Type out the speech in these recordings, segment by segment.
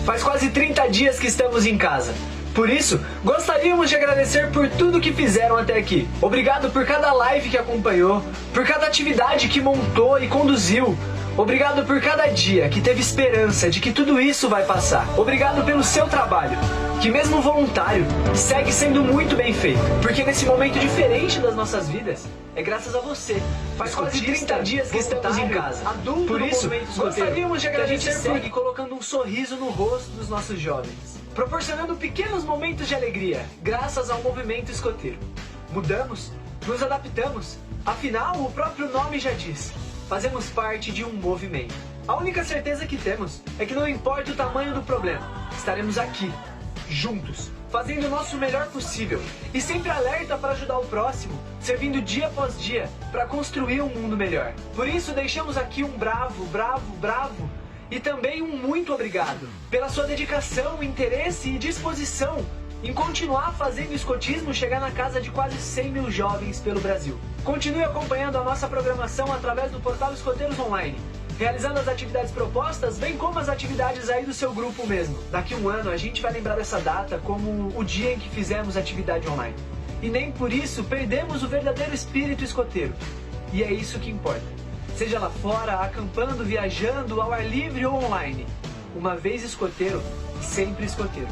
Faz quase 30 dias que estamos em casa. Por isso, gostaríamos de agradecer por tudo que fizeram até aqui. Obrigado por cada live que acompanhou, por cada atividade que montou e conduziu. Obrigado por cada dia que teve esperança de que tudo isso vai passar. Obrigado pelo seu trabalho, que mesmo voluntário, segue sendo muito bem feito. Porque nesse momento diferente das nossas vidas, é graças a você. Faz quase 30 dias que estamos em casa. Por isso, gostaríamos de agradecer por colocando um sorriso no rosto dos nossos jovens, proporcionando pequenos momentos de alegria, graças ao movimento escoteiro. Mudamos, nos adaptamos, afinal o próprio nome já diz. Fazemos parte de um movimento. A única certeza que temos é que não importa o tamanho do problema, estaremos aqui, juntos, fazendo o nosso melhor possível e sempre alerta para ajudar o próximo, servindo dia após dia para construir um mundo melhor. Por isso deixamos aqui um bravo e também um muito obrigado pela sua dedicação, interesse e disposição em continuar fazendo o escotismo chegar na casa de quase 100 mil jovens pelo Brasil. Continue acompanhando a nossa programação através do portal Escoteiros Online, realizando as atividades propostas, bem como as atividades aí do seu grupo mesmo. Daqui a um ano a gente vai lembrar dessa data como o dia em que fizemos atividade online. E nem por isso perdemos o verdadeiro espírito escoteiro. E é isso que importa. Seja lá fora, acampando, viajando, ao ar livre ou online. Uma vez escoteiro, sempre escoteiro.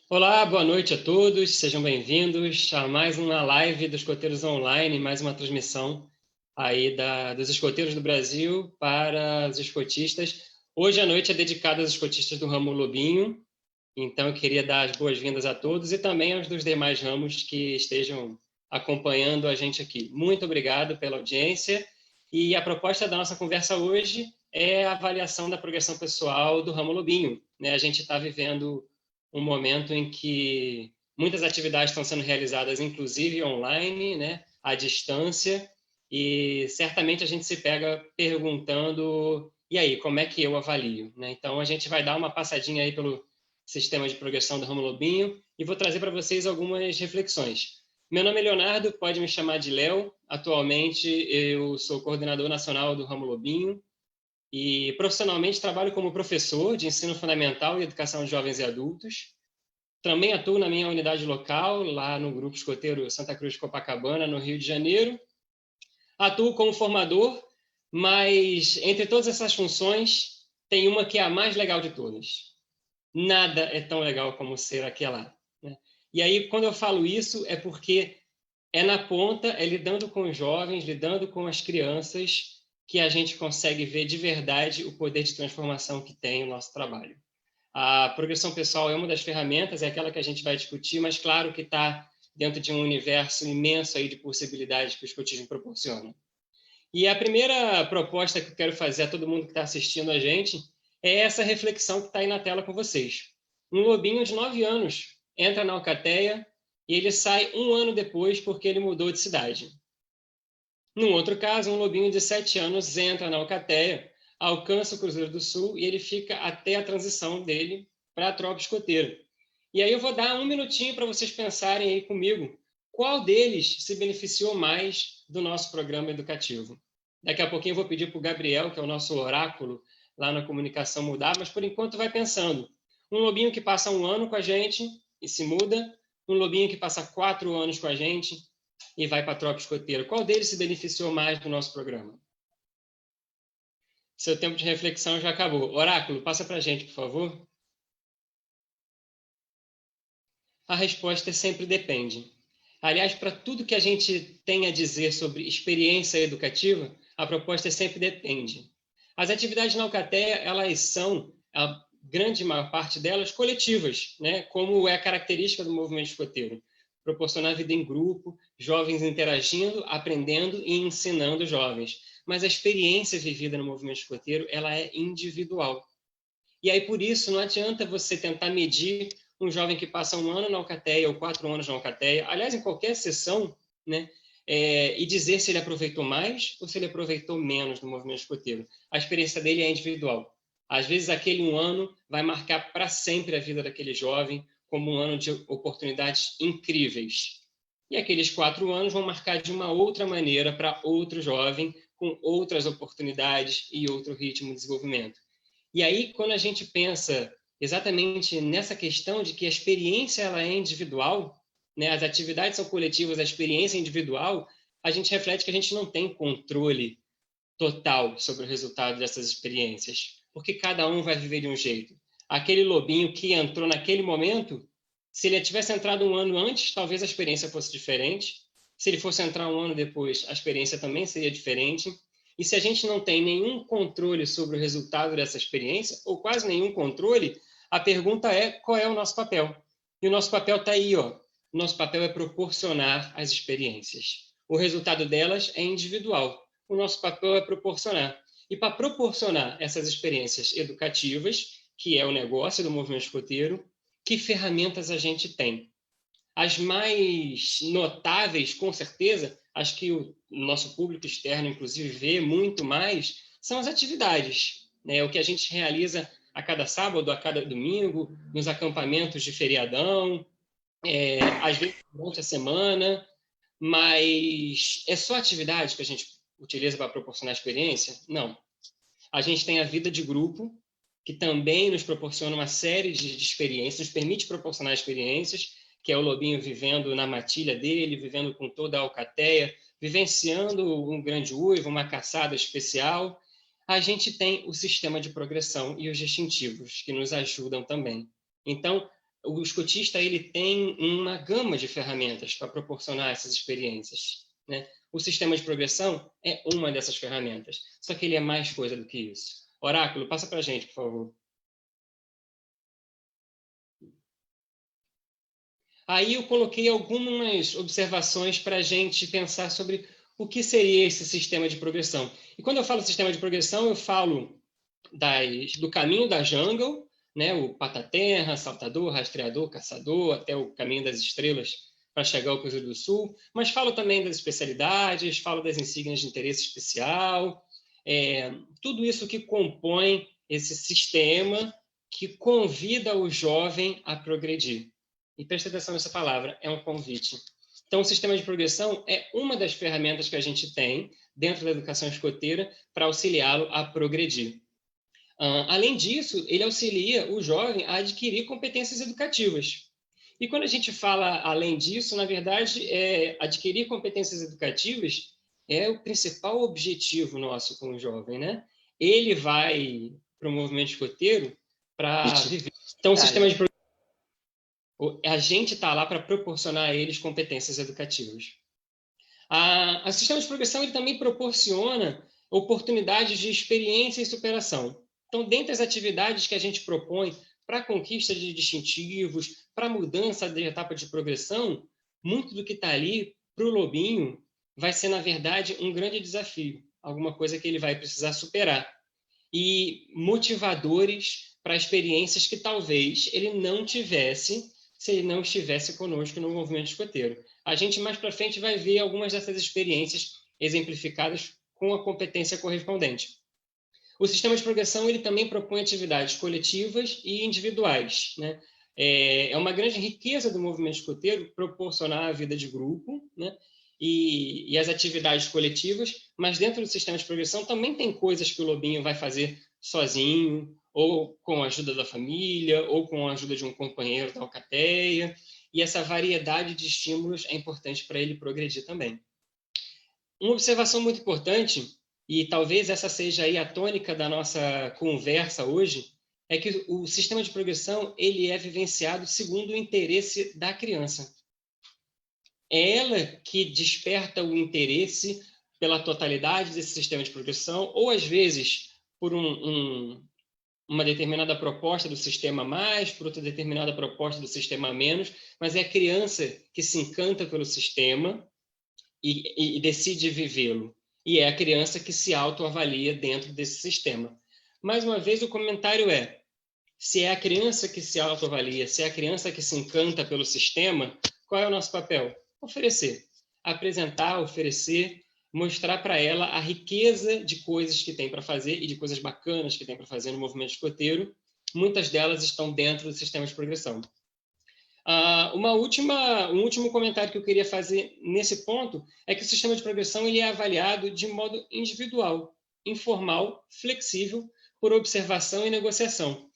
Olá, boa noite a todos, sejam bem-vindos a mais uma live dos Escoteiros Online, mais uma transmissão aí dos escoteiros do Brasil para os escotistas. Hoje à noite é dedicada aos escotistas do ramo Lobinho, então eu queria dar as boas-vindas a todos e também aos dos demais ramos que estejam acompanhando a gente aqui. Muito obrigado pela audiência e a proposta da nossa conversa hoje é a avaliação da progressão pessoal do ramo Lobinho, né? A gente está vivendo um momento em que muitas atividades estão sendo realizadas, inclusive online, né, à distância, e certamente a gente se pega perguntando, e aí, como é que eu avalio? Né? Então, a gente vai dar uma passadinha aí pelo sistema de progressão do ramo Lobinho e vou trazer para vocês algumas reflexões. Meu nome é Leonardo, pode me chamar de Léo. Atualmente, eu sou coordenador nacional do ramo Lobinho, e profissionalmente trabalho como professor de ensino fundamental e educação de jovens e adultos. Também atuo na minha unidade local, lá no Grupo Escoteiro Santa Cruz de Copacabana, no Rio de Janeiro. Atuo como formador, mas entre todas essas funções, tem uma que é a mais legal de todas. Nada é tão legal como ser aquela. Né? E aí, quando eu falo isso, é porque é na ponta, é lidando com os jovens, lidando com as crianças, que a gente consegue ver de verdade o poder de transformação que tem o nosso trabalho. A progressão pessoal é uma das ferramentas, é aquela que a gente vai discutir, mas claro que está dentro de um universo imenso aí de possibilidades que o escotismo proporciona. E a primeira proposta que eu quero fazer a todo mundo que está assistindo a gente é essa reflexão que está aí na tela com vocês. Um lobinho de 9 anos entra na Alcateia e ele sai 1 ano depois porque ele mudou de cidade. Num outro caso, um lobinho de 7 anos entra na Alcateia, alcança o Cruzeiro do Sul e ele fica até a transição dele para a tropa escoteira. E aí eu vou dar 1 minutinho para vocês pensarem aí comigo qual deles se beneficiou mais do nosso programa educativo. Daqui a pouquinho eu vou pedir para o Gabriel, que é o nosso oráculo lá na comunicação, mudar, mas por enquanto vai pensando. Um lobinho que passa 1 ano com a gente e se muda, um lobinho que passa 4 anos com a gente e vai para a tropa escoteira. Qual deles se beneficiou mais do nosso programa? Seu tempo de reflexão já acabou. Oráculo, passa para a gente, por favor. A resposta é sempre depende. Aliás, para tudo que a gente tem a dizer sobre experiência educativa, a proposta é sempre depende. As atividades na Alcateia, elas são, a grande maior parte delas, coletivas, né? Como é a característica do movimento escoteiro. Proporcionar vida em grupo, jovens interagindo, aprendendo e ensinando jovens. Mas a experiência vivida no movimento escoteiro, ela é individual. E aí, por isso, não adianta você tentar medir um jovem que passa 1 ano na Alcateia ou 4 anos na Alcateia, aliás, em qualquer sessão, né, e dizer se ele aproveitou mais ou se ele aproveitou menos no movimento escoteiro. A experiência dele é individual. Às vezes, aquele 1 ano vai marcar para sempre a vida daquele jovem como um ano de oportunidades incríveis. E aqueles 4 anos vão marcar de uma outra maneira para outro jovem, com outras oportunidades e outro ritmo de desenvolvimento. E aí, quando a gente pensa exatamente nessa questão de que a experiência ela é individual, né, as atividades são coletivas, a experiência é individual, a gente reflete que a gente não tem controle total sobre o resultado dessas experiências, porque cada um vai viver de um jeito. Aquele lobinho que entrou naquele momento, se ele tivesse entrado 1 ano antes, talvez a experiência fosse diferente. Se ele fosse entrar 1 ano depois, a experiência também seria diferente. E se a gente não tem nenhum controle sobre o resultado dessa experiência, ou quase nenhum controle, a pergunta é qual é o nosso papel? E o nosso papel está aí, ó. O nosso papel é proporcionar as experiências. O resultado delas é individual. O nosso papel é proporcionar. E para proporcionar essas experiências educativas, que é o negócio do movimento escoteiro, que ferramentas a gente tem? As mais notáveis, com certeza, acho que o nosso público externo, inclusive, vê muito mais, são as atividades, né? O que a gente realiza a cada sábado, a cada domingo, nos acampamentos de feriadão, às vezes durante a semana, mas é só atividade que a gente utiliza para proporcionar experiência? Não. A gente tem a vida de grupo, que também nos proporciona uma série de experiências, nos permite proporcionar experiências, que é o lobinho vivendo na matilha dele, vivendo com toda a alcateia, vivenciando um grande uivo, uma caçada especial. A gente tem o sistema de progressão e os distintivos, que nos ajudam também. Então, o escotista ele tem uma gama de ferramentas para proporcionar essas experiências, né? O sistema de progressão é uma dessas ferramentas, só que ele é mais coisa do que isso. Oráculo, passa para a gente, por favor. Aí eu coloquei algumas observações para a gente pensar sobre o que seria esse sistema de progressão. E quando eu falo sistema de progressão, eu falo do caminho da jungle, né, o pata-terra, saltador, rastreador, caçador, até o caminho das estrelas para chegar ao Cruzeiro do Sul, mas falo também das especialidades, falo das insígnias de interesse especial, tudo isso que compõe esse sistema que convida o jovem a progredir. E preste atenção nessa palavra, é um convite. Então, o sistema de progressão é uma das ferramentas que a gente tem dentro da educação escoteira para auxiliá-lo a progredir. Além disso, ele auxilia o jovem a adquirir competências educativas. E quando a gente fala além disso, na verdade, adquirir competências educativas é o principal objetivo nosso com o jovem, né? Ele vai para o movimento escoteiro para viver. Então, o sistema de progressão, a gente está lá para proporcionar a eles competências educativas. O sistema de progressão ele também proporciona oportunidades de experiência e superação. Então, dentre as atividades que a gente propõe para a conquista de distintivos, para a mudança de etapa de progressão, muito do que está ali para o lobinho vai ser, na verdade, um grande desafio, alguma coisa que ele vai precisar superar. E motivadores para experiências que talvez ele não tivesse se ele não estivesse conosco no movimento escoteiro. A gente mais para frente vai ver algumas dessas experiências exemplificadas com a competência correspondente. O sistema de progressão ele também propõe atividades coletivas e individuais, né? É uma grande riqueza do movimento escoteiro proporcionar a vida de grupo, né? E as atividades coletivas, mas dentro do sistema de progressão também tem coisas que o lobinho vai fazer sozinho, ou com a ajuda da família, ou com a ajuda de um companheiro da alcateia, e essa variedade de estímulos é importante para ele progredir também. Uma observação muito importante, e talvez essa seja aí a tônica da nossa conversa hoje, é que o sistema de progressão ele é vivenciado segundo o interesse da criança. É ela que desperta o interesse pela totalidade desse sistema de progressão, ou às vezes por uma determinada proposta do sistema mais, por outra determinada proposta do sistema menos, mas é a criança que se encanta pelo sistema e decide vivê-lo. E é a criança que se autoavalia dentro desse sistema. Mais uma vez, o comentário Se é a criança que se autoavalia, se é a criança que se encanta pelo sistema, qual é o nosso papel? Oferecer. Apresentar, oferecer, mostrar para ela a riqueza de coisas que tem para fazer e de coisas bacanas que tem para fazer no movimento escoteiro. Muitas delas estão dentro do sistema de progressão. Um último comentário que eu queria fazer nesse ponto é que o sistema de progressão ele é avaliado de modo individual, informal, flexível, por observação e negociação.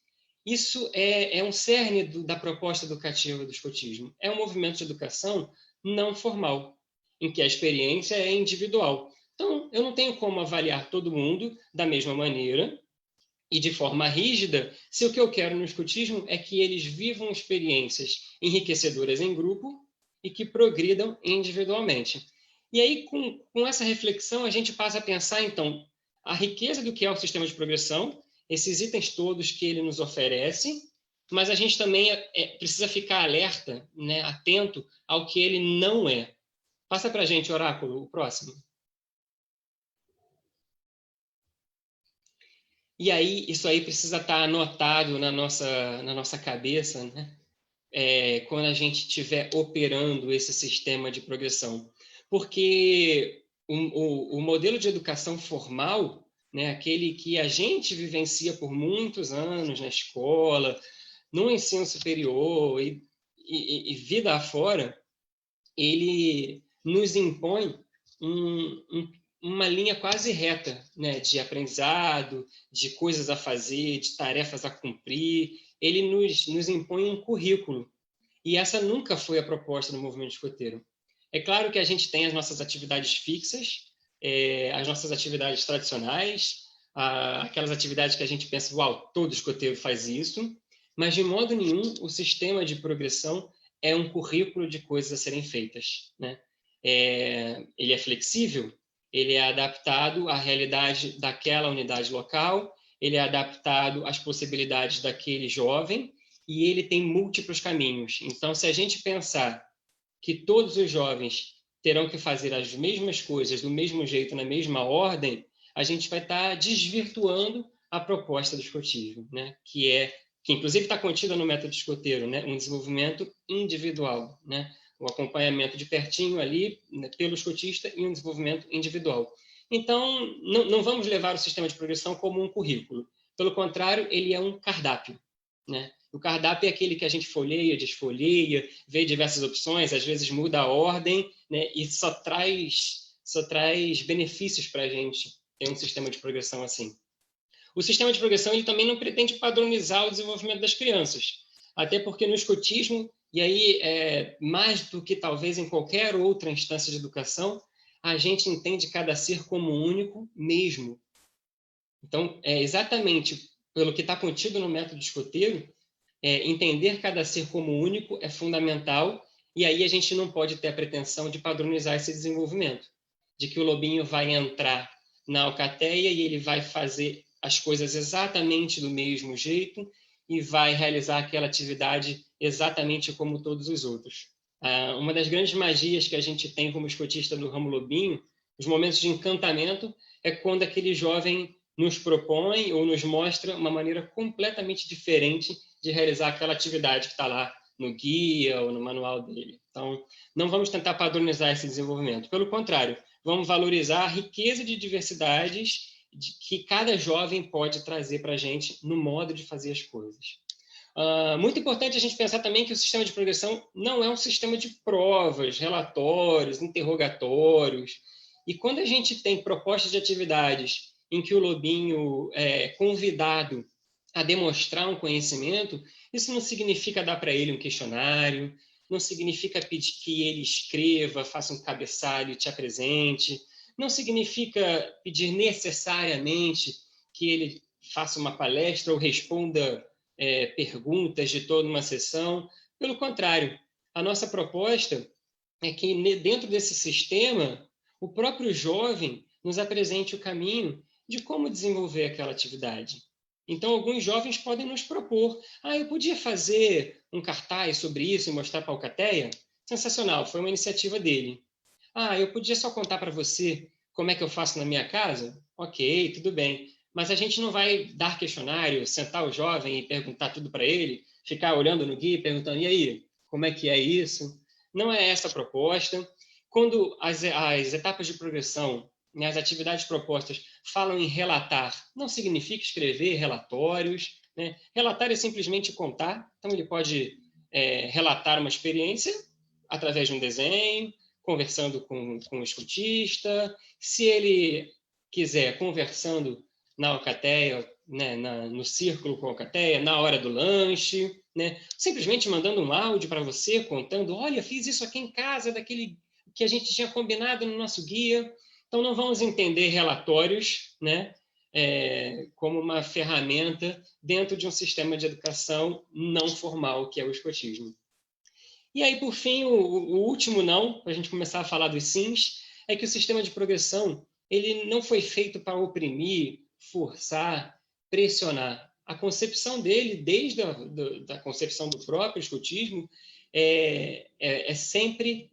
Isso é um cerne da proposta educativa do escotismo. É um movimento de educação não formal, em que a experiência é individual. Então, eu não tenho como avaliar todo mundo da mesma maneira e de forma rígida, se o que eu quero no escotismo é que eles vivam experiências enriquecedoras em grupo e que progridam individualmente. E aí, com essa reflexão, a gente passa a pensar, então, a riqueza do que é o sistema de progressão, esses itens todos que ele nos oferece, mas a gente também precisa ficar alerta, né, atento ao que ele não é. Passa para a gente, Oráculo, o próximo. E aí, isso aí precisa estar anotado na nossa cabeça, né? Quando a gente estiver operando esse sistema de progressão. Porque o modelo de educação formal, né, aquele que a gente vivencia por muitos anos na escola, no ensino superior e vida afora, ele nos impõe uma linha quase reta, né, de aprendizado, de coisas a fazer, de tarefas a cumprir. Ele nos impõe um currículo. E essa nunca foi a proposta do movimento escoteiro. É claro que a gente tem as nossas atividades fixas, as nossas atividades tradicionais, aquelas atividades que a gente pensa, uau, todo escoteiro faz isso, mas de modo nenhum o sistema de progressão é um currículo de coisas a serem feitas, né? Ele é flexível, ele é adaptado à realidade daquela unidade local, ele é adaptado às possibilidades daquele jovem e ele tem múltiplos caminhos. Então, se a gente pensar que todos os jovens terão que fazer as mesmas coisas do mesmo jeito, na mesma ordem, a gente vai estar desvirtuando a proposta do escotismo, né? que inclusive está contida no método escoteiro, né? Um desenvolvimento individual, né? O acompanhamento de pertinho ali, né, pelo escotista e um desenvolvimento individual. Então, não vamos levar o sistema de progressão como um currículo. Pelo contrário, ele é um cardápio, né? O cardápio é aquele que a gente folheia, desfolheia, vê diversas opções, às vezes muda a ordem, né? E só traz benefícios para a gente ter um sistema de progressão assim. O sistema de progressão ele também não pretende padronizar o desenvolvimento das crianças, até porque no escotismo, e aí mais do que talvez em qualquer outra instância de educação, a gente entende cada ser como único mesmo. Então, exatamente pelo que está contido no método escoteiro, entender cada ser como único é fundamental, e aí a gente não pode ter a pretensão de padronizar esse desenvolvimento, de que o lobinho vai entrar na alcateia e ele vai fazer as coisas exatamente do mesmo jeito e vai realizar aquela atividade exatamente como todos os outros. Uma das grandes magias que a gente tem como escotista no ramo lobinho, os momentos de encantamento, é quando aquele jovem nos propõe ou nos mostra uma maneira completamente diferente de realizar aquela atividade que está lá no guia ou no manual dele. Então, não vamos tentar padronizar esse desenvolvimento. Pelo contrário, vamos valorizar a riqueza de diversidades que cada jovem pode trazer para a gente no modo de fazer as coisas. Muito importante a gente pensar também que o sistema de progressão não é um sistema de provas, relatórios, interrogatórios. E quando a gente tem propostas de atividades em que o lobinho é convidado a demonstrar um conhecimento, isso não significa dar para ele um questionário, não significa pedir que ele escreva, faça um cabeçalho e te apresente, não significa pedir necessariamente que ele faça uma palestra ou responda perguntas de toda uma sessão. Pelo contrário, a nossa proposta é que dentro desse sistema, o próprio jovem nos apresente o caminho de como desenvolver aquela atividade. Então, alguns jovens podem nos propor, eu podia fazer um cartaz sobre isso e mostrar para a alcateia? Sensacional, foi uma iniciativa dele. Eu podia só contar para você como é que eu faço na minha casa? Ok, tudo bem. mas a gente não vai dar questionário, sentar o jovem e perguntar tudo para ele, ficar olhando no guia e perguntando, e aí, como é que é isso? Não é essa a proposta. Quando as etapas de progressão, né, as atividades propostas falam em relatar, não significa escrever relatórios, né? Relatar é simplesmente contar, então ele pode relatar uma experiência através de um desenho, conversando com o escutista, se ele quiser, conversando na alcateia, né, no círculo com a alcateia, na hora do lanche, né, simplesmente mandando um áudio para você, contando, olha, fiz isso aqui em casa, daquele que a gente tinha combinado no nosso guia. Então, não vamos entender relatórios, né, como uma ferramenta dentro de um sistema de educação não formal, que é o escotismo. E aí, por fim, o último não, para a gente começar a falar dos sims, é que o sistema de progressão ele não foi feito para oprimir, forçar, pressionar. A concepção dele, desde a concepção do próprio escotismo, é sempre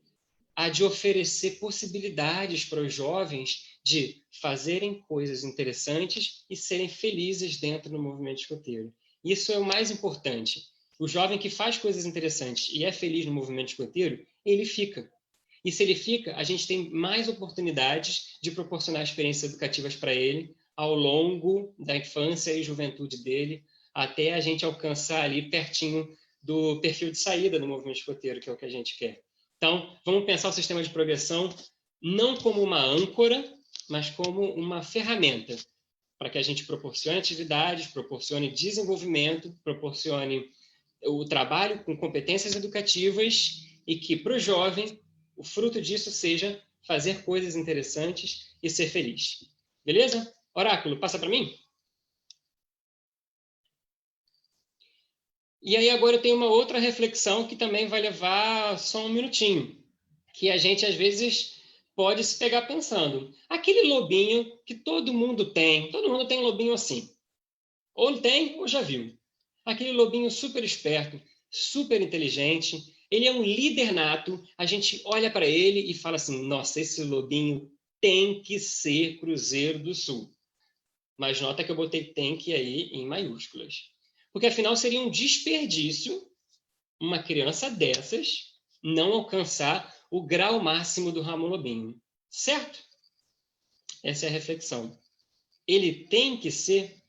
a de oferecer possibilidades para os jovens de fazerem coisas interessantes e serem felizes dentro do movimento escoteiro. Isso é o mais importante. O jovem que faz coisas interessantes e é feliz no movimento escoteiro, ele fica. E se ele fica, a gente tem mais oportunidades de proporcionar experiências educativas para ele ao longo da infância e juventude dele, até a gente alcançar ali pertinho do perfil de saída do movimento escoteiro, que é o que a gente quer. Então, vamos pensar o sistema de progressão não como uma âncora, mas como uma ferramenta para que a gente proporcione atividades, proporcione desenvolvimento, proporcione o trabalho com competências educativas e que, para o jovem, o fruto disso seja fazer coisas interessantes e ser feliz. Beleza? Oráculo, passa para mim? E aí agora eu tenho uma outra reflexão que também vai levar só um minutinho, que a gente às vezes pode se pegar pensando. Aquele lobinho que todo mundo tem um lobinho assim. Ou tem ou já viu. Aquele lobinho super esperto, super inteligente, ele é um líder nato, a gente olha para ele e fala assim, nossa, esse lobinho tem que ser Cruzeiro do Sul. Mas nota que eu botei tem que aí em maiúsculas. Porque afinal seria um desperdício uma criança dessas não alcançar o grau máximo do Ramon Lobinho. Certo? Essa é a reflexão. Ele tem que ser...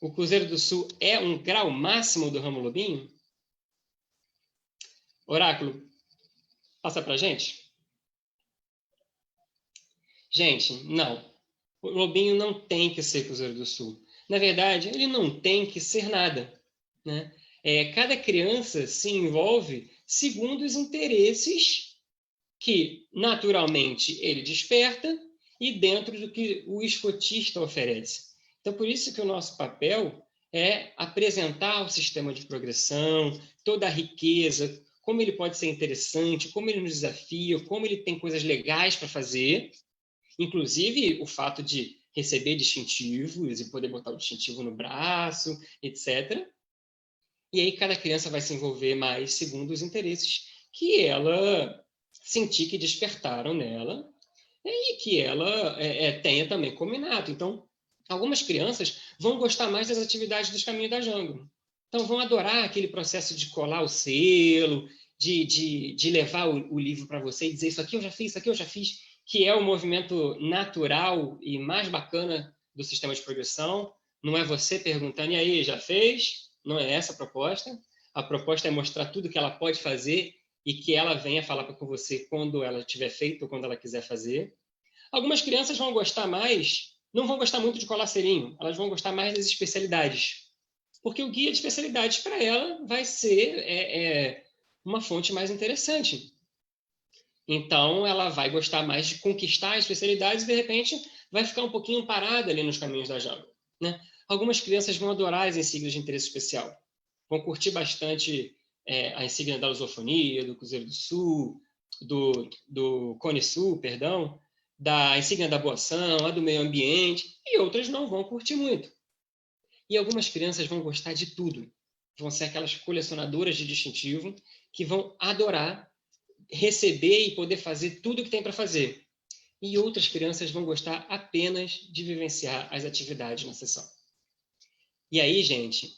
O Cruzeiro do Sul é um grau máximo do Ramon Lobinho? Oráculo, passa para a gente? Gente, não. O Lobinho não tem que ser Cruzeiro do Sul. Na verdade, ele não tem que ser nada, né? Cada criança se envolve segundo os interesses que, naturalmente, ele desperta e dentro do que o escotista oferece. Então, por isso que o nosso papel é apresentar o sistema de progressão, toda a riqueza, como ele pode ser interessante, como ele nos desafia, como ele tem coisas legais para fazer, inclusive o fato de receber distintivos e poder botar o distintivo no braço, etc. E aí cada criança vai se envolver mais segundo os interesses que ela sentir que despertaram nela e que ela tenha também combinado. Então, algumas crianças vão gostar mais das atividades dos Caminhos da Jangro. Então, vão adorar aquele processo de colar o selo, de levar o livro para você e dizer isso aqui eu já fiz, isso aqui eu já fiz, que é o movimento natural e mais bacana do sistema de progressão. Não é você perguntando, e aí, já fez? Não é essa a proposta. A proposta é mostrar tudo que ela pode fazer e que ela venha falar com você quando ela tiver feito ou quando ela quiser fazer. Algumas crianças vão gostar mais, não vão gostar muito de colar selinho, elas vão gostar mais das especialidades. Porque o guia de especialidades para ela vai ser uma fonte mais interessante. Então, ela vai gostar mais de conquistar as especialidades e, de repente, vai ficar um pouquinho parada ali nos Caminhos da Jangro, né? Algumas crianças vão adorar as insígnias de interesse especial. Vão curtir bastante a insígnia da lusofonia, do Cruzeiro do Sul, do Cone Sul, perdão, da insígnia da boa ação, a do meio ambiente, e outras não vão curtir muito. E algumas crianças vão gostar de tudo. Vão ser aquelas colecionadoras de distintivo que vão adorar receber e poder fazer tudo o que tem para fazer. e outras crianças vão gostar apenas de vivenciar as atividades na sessão. E aí, gente,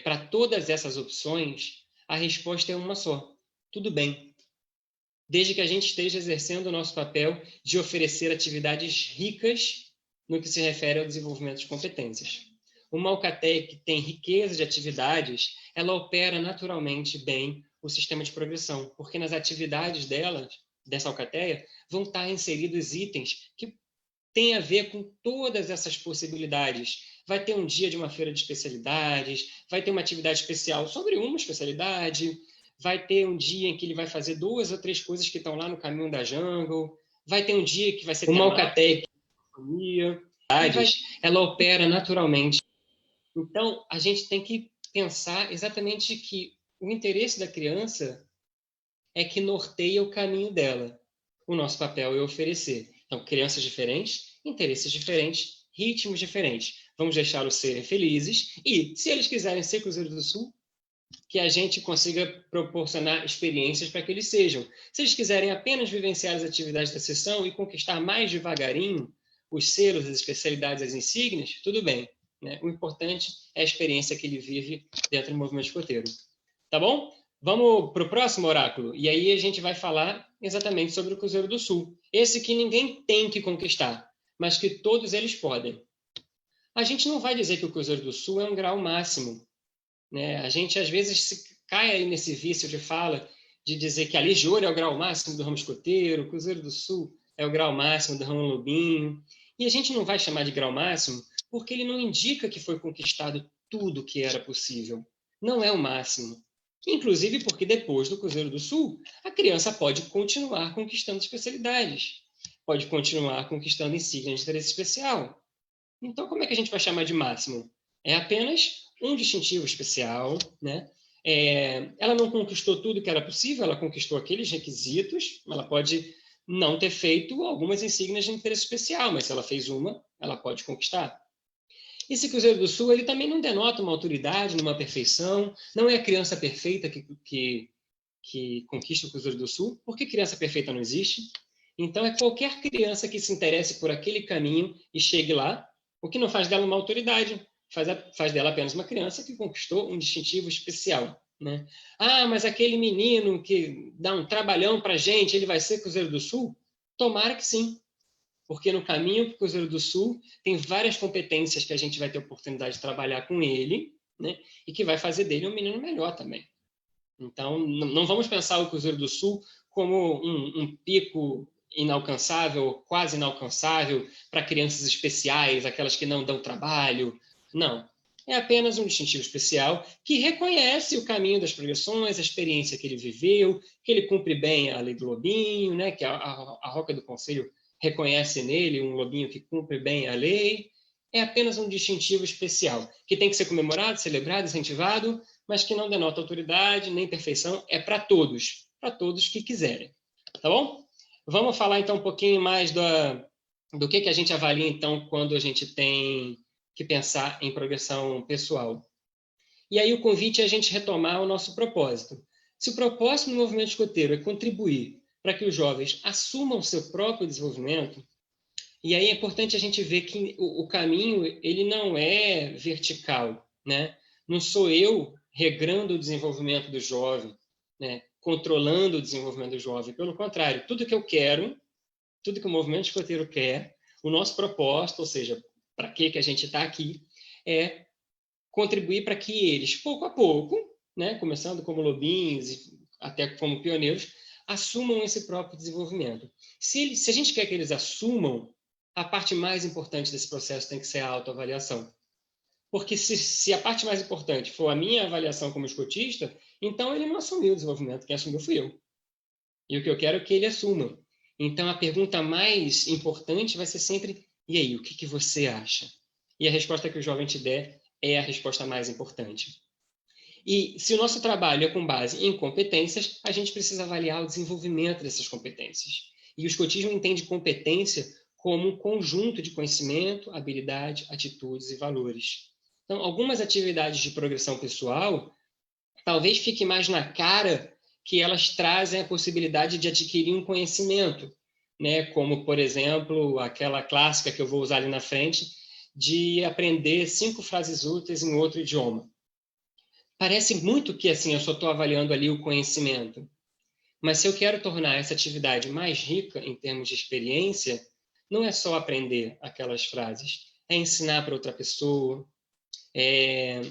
para todas essas opções, a resposta é uma só. Tudo bem. Desde que a gente esteja exercendo o nosso papel de oferecer atividades ricas no que se refere ao desenvolvimento de competências. Uma alcateia que tem riqueza de atividades, ela opera naturalmente bem o sistema de progressão, porque nas atividades dessa alcateia, vão estar inseridos itens que têm a ver com todas essas possibilidades. Vai ter um dia de uma feira de especialidades, vai ter uma atividade especial sobre uma especialidade, vai ter um dia em que ele vai fazer 2 ou 3 coisas que estão lá no caminho da jungle, vai ter um dia que vai ser uma alcateia, ela opera naturalmente. Então, a gente tem que pensar exatamente que o interesse da criança é que norteia o caminho dela. O nosso papel é oferecer. Então, crianças diferentes, interesses diferentes, ritmos diferentes. Vamos deixá-los serem felizes e, se eles quiserem ser Cruzeiro do Sul, que a gente consiga proporcionar experiências para que eles sejam. Se eles quiserem apenas vivenciar as atividades da sessão e conquistar mais devagarinho os selos, as especialidades, as insígnias, tudo bem. Né? O importante é a experiência que ele vive dentro do movimento escoteiro. Tá bom? Vamos para o próximo oráculo. E aí a gente vai falar exatamente sobre o Cruzeiro do Sul. Esse que ninguém tem que conquistar, mas que todos eles podem. A gente não vai dizer que o Cruzeiro do Sul é um grau máximo. Né? A gente, às vezes, cai aí nesse vício de fala de dizer que a Ligione é o grau máximo do ramo escoteiro, o Cruzeiro do Sul é o grau máximo do ramo lobinho. E a gente não vai chamar de grau máximo porque ele não indica que foi conquistado tudo que era possível. Não é o máximo. Inclusive porque depois do Cruzeiro do Sul, a criança pode continuar conquistando especialidades, pode continuar conquistando insígnias de interesse especial. Então, como é que a gente vai chamar de máximo? É apenas um distintivo especial, né? Ela não conquistou tudo que era possível, ela conquistou aqueles requisitos, ela pode não ter feito algumas insígnias de interesse especial, mas se ela fez uma, ela pode conquistar. Esse Cruzeiro do Sul, ele também não denota uma autoridade, uma perfeição, não é a criança perfeita que conquista o Cruzeiro do Sul, porque criança perfeita não existe. Então, é qualquer criança que se interesse por aquele caminho e chegue lá, o que não faz dela uma autoridade, faz dela apenas uma criança que conquistou um distintivo especial. Né? Ah, mas aquele menino que dá um trabalhão para a gente, ele vai ser Cruzeiro do Sul? Tomara que sim. Porque no caminho para o Cruzeiro do Sul tem várias competências que a gente vai ter oportunidade de trabalhar com ele, né? E que vai fazer dele um menino melhor também. Então, não vamos pensar o Cruzeiro do Sul como um pico inalcançável, quase inalcançável, para crianças especiais, aquelas que não dão trabalho. Não. É apenas um distintivo especial que reconhece o caminho das progressões, a experiência que ele viveu, que ele cumpre bem a lei do lobinho, né? Que a Roca do Conselho reconhece nele um lobinho que cumpre bem a lei. É apenas um distintivo especial, que tem que ser comemorado, celebrado, incentivado, mas que não denota autoridade nem perfeição, é para todos que quiserem. Tá bom? Vamos falar então um pouquinho mais do que a gente avalia então quando a gente tem que pensar em progressão pessoal. E aí o convite é a gente retomar o nosso propósito. Se o propósito do movimento escoteiro é contribuir para que os jovens assumam seu próprio desenvolvimento, e aí é importante a gente ver que o caminho ele não é vertical, né? Não sou eu regrando o desenvolvimento do jovem, né? Controlando o desenvolvimento do jovem. Pelo contrário, tudo que eu quero, tudo que o movimento escoteiro quer, o nosso propósito, ou seja, para que a gente está aqui, é contribuir para que eles, pouco a pouco, né? Começando como lobinhos e até como pioneiros, assumam esse próprio desenvolvimento. Se a gente quer que eles assumam, a parte mais importante desse processo tem que ser a autoavaliação. Porque se a parte mais importante for a minha avaliação como escotista, então ele não assumiu o desenvolvimento, quem assumiu fui eu. E o que eu quero é que ele assuma. Então a pergunta mais importante vai ser sempre, e aí, o que você acha? E a resposta que o jovem te der é a resposta mais importante. E se o nosso trabalho é com base em competências, a gente precisa avaliar o desenvolvimento dessas competências. E o escotismo entende competência como um conjunto de conhecimento, habilidade, atitudes e valores. Então, algumas atividades de progressão pessoal, talvez fique mais na cara que elas trazem a possibilidade de adquirir um conhecimento, né? Como, por exemplo, aquela clássica que eu vou usar ali na frente, de aprender 5 frases úteis em outro idioma. Parece muito que assim eu só estou avaliando ali o conhecimento, mas se eu quero tornar essa atividade mais rica em termos de experiência, não é só aprender aquelas frases, é ensinar para outra pessoa, é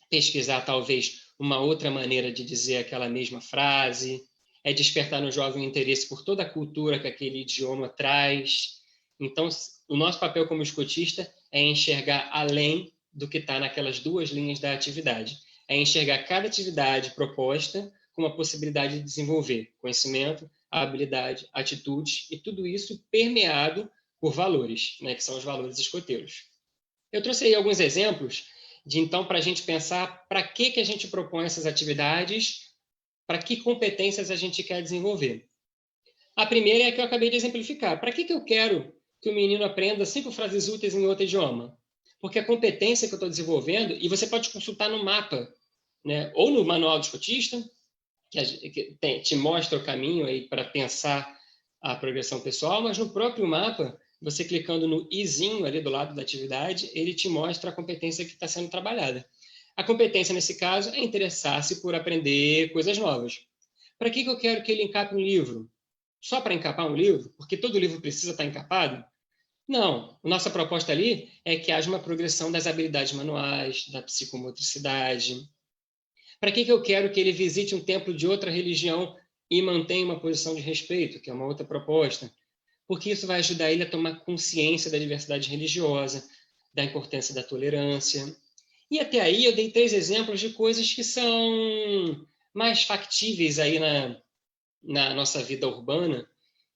pesquisar talvez uma outra maneira de dizer aquela mesma frase, é despertar no jovem o interesse por toda a cultura que aquele idioma traz. Então, o nosso papel como escotista é enxergar além do que está naquelas 2 linhas da atividade. É enxergar cada atividade proposta com uma possibilidade de desenvolver conhecimento, habilidade, atitudes, e tudo isso permeado por valores, né, que são os valores escoteiros. Eu trouxe aí alguns exemplos de, então, para a gente pensar para que a gente propõe essas atividades, para que competências a gente quer desenvolver. A primeira é a que eu acabei de exemplificar. Para que eu quero que o menino aprenda 5 frases úteis em outro idioma? Porque a competência que eu estou desenvolvendo, e você pode consultar no mapa, né, ou no manual do escotista, que te mostra o caminho aí para pensar a progressão pessoal, mas no próprio mapa, você clicando no izinho ali do lado da atividade, ele te mostra a competência que está sendo trabalhada. A competência, nesse caso, é interessar-se por aprender coisas novas. Para que eu quero que ele encape um livro? Só para encapar um livro? Porque todo livro precisa estar encapado? Não. Nossa proposta ali é que haja uma progressão das habilidades manuais, da psicomotricidade. Para que eu quero que ele visite um templo de outra religião e mantenha uma posição de respeito, que é uma outra proposta? Porque isso vai ajudar ele a tomar consciência da diversidade religiosa, da importância da tolerância. E até aí eu dei 3 exemplos de coisas que são mais factíveis aí na nossa vida urbana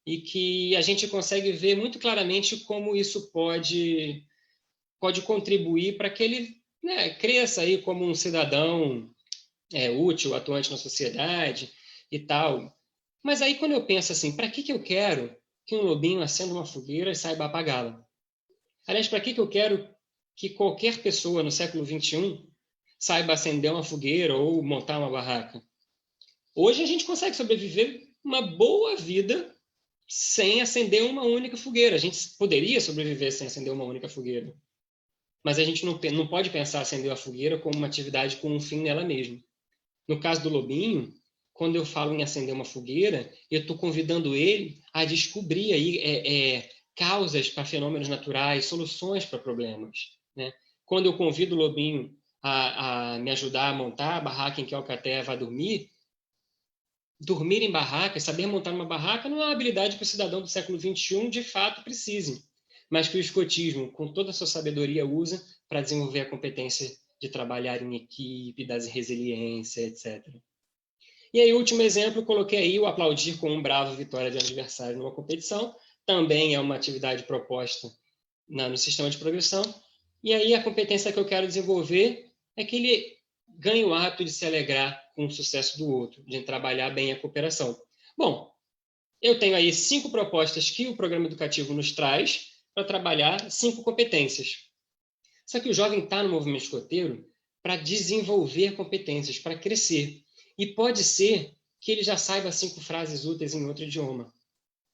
e que a gente consegue ver muito claramente como isso pode contribuir para que ele, né, cresça aí como um cidadão útil, atuante na sociedade e tal. Mas aí quando eu penso assim, para que eu quero que um lobinho acenda uma fogueira e saiba apagá-la? Aliás, para que eu quero que qualquer pessoa no século XXI saiba acender uma fogueira ou montar uma barraca? Hoje a gente consegue sobreviver uma boa vida sem acender uma única fogueira. A gente poderia sobreviver sem acender uma única fogueira. Mas a gente não pode pensar acender a fogueira como uma atividade com um fim nela mesma. No caso do lobinho, quando eu falo em acender uma fogueira, eu estou convidando ele a descobrir aí, causas para fenômenos naturais, soluções para problemas, né? Quando eu convido o lobinho a me ajudar a montar a barraca em que a alcateia vai dormir em barraca, saber montar uma barraca não é uma habilidade que o cidadão do século XXI de fato precise, mas que o escotismo, com toda a sua sabedoria, usa para desenvolver a competência de trabalhar em equipe, das resiliência, etc. E aí, o último exemplo, eu coloquei aí o aplaudir com um bravo vitória de adversário numa competição, também é uma atividade proposta no sistema de progressão, e aí a competência que eu quero desenvolver é que ele ganhe o hábito de se alegrar com o sucesso do outro, de trabalhar bem a cooperação. Bom, eu tenho aí 5 propostas que o programa educativo nos traz para trabalhar 5 competências. Só que o jovem está no movimento escoteiro para desenvolver competências, para crescer. E pode ser que ele já saiba 5 frases úteis em outro idioma.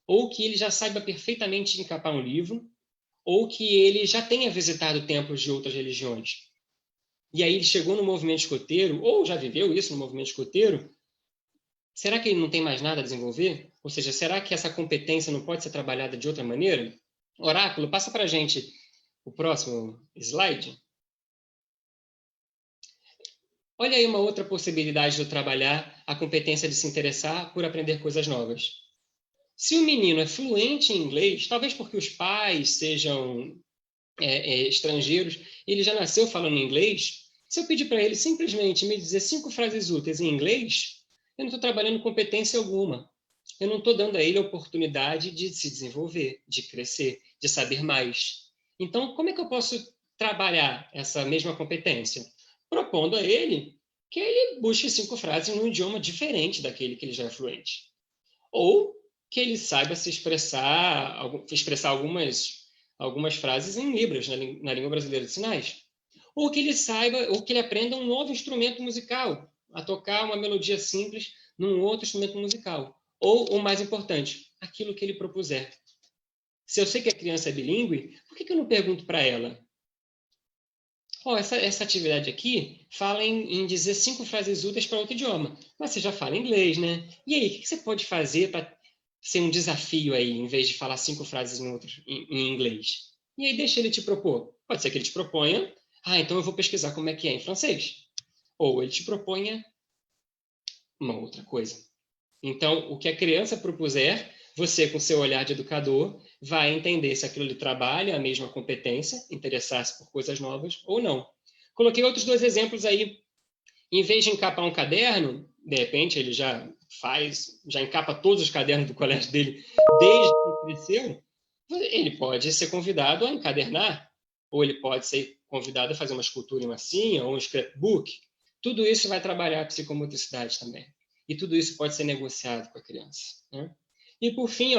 Ou que ele já saiba perfeitamente encapar um livro, ou que ele já tenha visitado templos de outras religiões. E aí ele chegou no movimento escoteiro, ou já viveu isso no movimento escoteiro, será que ele não tem mais nada a desenvolver? Ou seja, será que essa competência não pode ser trabalhada de outra maneira? Oráculo, passa para a gente o próximo slide. Olha aí uma outra possibilidade de eu trabalhar a competência de se interessar por aprender coisas novas. Se o menino é fluente em inglês, talvez porque os pais sejam estrangeiros, ele já nasceu falando inglês, se eu pedir para ele simplesmente me dizer 5 frases úteis em inglês, eu não estou trabalhando competência alguma. Eu não estou dando a ele a oportunidade de se desenvolver, de crescer, de saber mais. Então, como é que eu posso trabalhar essa mesma competência? Propondo a ele que ele busque 5 frases num idioma diferente daquele que ele já é fluente. Ou que ele saiba se expressar algumas frases em libras, na língua brasileira de sinais. Ou que ele aprenda um novo instrumento musical, a tocar uma melodia simples num outro instrumento musical. Ou, o mais importante, aquilo que ele propuser. Se eu sei que a criança é bilíngue, por que eu não pergunto para ela? Essa atividade aqui fala em dizer 5 frases úteis para outro idioma. Mas você já fala inglês, né? E aí, o que você pode fazer para ser um desafio aí, em vez de falar 5 frases em inglês? E aí deixa ele te propor. Pode ser que ele te proponha, então eu vou pesquisar como é que é em francês. Ou ele te proponha uma outra coisa. Então, o que a criança propuser, você, com seu olhar de educador, vai entender se aquilo lhe trabalha a mesma competência, interessar-se por coisas novas ou não. Coloquei outros 2 exemplos aí. Em vez de encapar um caderno, de repente ele já encapa todos os cadernos do colégio dele desde que cresceu, ele pode ser convidado a encadernar, ou ele pode ser convidado a fazer uma escultura em massinha ou um scrapbook. Tudo isso vai trabalhar a psicomotricidade também. E tudo isso pode ser negociado com a criança, né? E, por fim,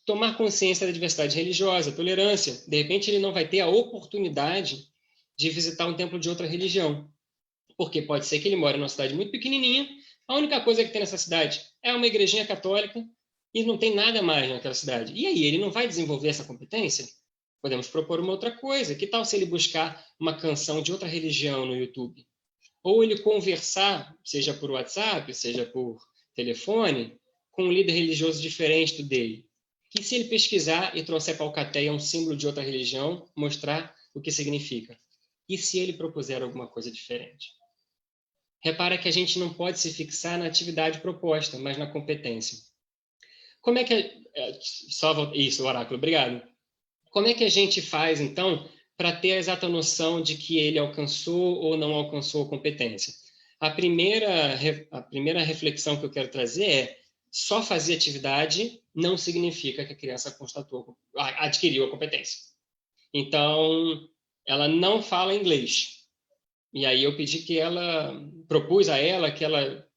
tomar consciência da diversidade religiosa, tolerância. De repente, ele não vai ter a oportunidade de visitar um templo de outra religião. Porque pode ser que ele mora numa cidade muito pequenininha, a única coisa que tem nessa cidade é uma igrejinha católica e não tem nada mais naquela cidade. E aí, ele não vai desenvolver essa competência? Podemos propor uma outra coisa. Que tal se ele buscar uma canção de outra religião no YouTube? Ou ele conversar, seja por WhatsApp, seja por telefone, com um líder religioso diferente do dele. E se ele pesquisar e trouxer para a alcateia um símbolo de outra religião, mostrar o que significa? E se ele propuser alguma coisa diferente? Repara que a gente não pode se fixar na atividade proposta, mas na competência. Como é que... Isso, oráculo, obrigado. Como é que a gente faz, então, para ter a exata noção de que ele alcançou ou não alcançou a competência? A primeira reflexão que eu quero trazer é: só fazer atividade não significa que a criança adquiriu a competência. Então, ela não fala inglês. E aí eu propus a ela que ela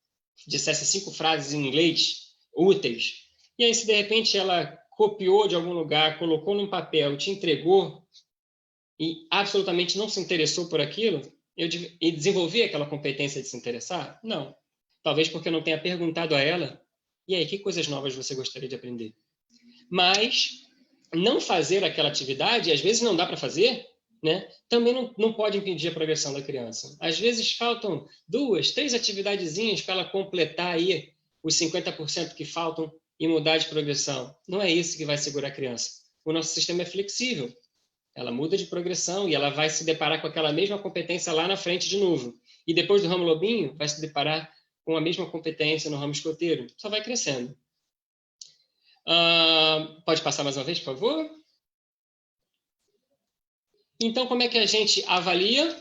dissesse 5 frases em inglês úteis. E aí, se de repente ela copiou de algum lugar, colocou num papel, te entregou e absolutamente não se interessou por aquilo, e desenvolvi aquela competência de se interessar? Não. Talvez porque eu não tenha perguntado a ela: e aí, que coisas novas você gostaria de aprender? Mas não fazer aquela atividade, às vezes não dá para fazer, né? Também não pode impedir a progressão da criança. Às vezes faltam 2, 3 atividadezinhas para ela completar aí os 50% que faltam e mudar de progressão. Não é isso que vai segurar a criança. O nosso sistema é flexível. Ela muda de progressão e ela vai se deparar com aquela mesma competência lá na frente de novo. E depois do ramo lobinho, vai se deparar com a mesma competência no ramo escoteiro. Só vai crescendo. Pode passar mais uma vez, por favor? Então, como é que a gente avalia?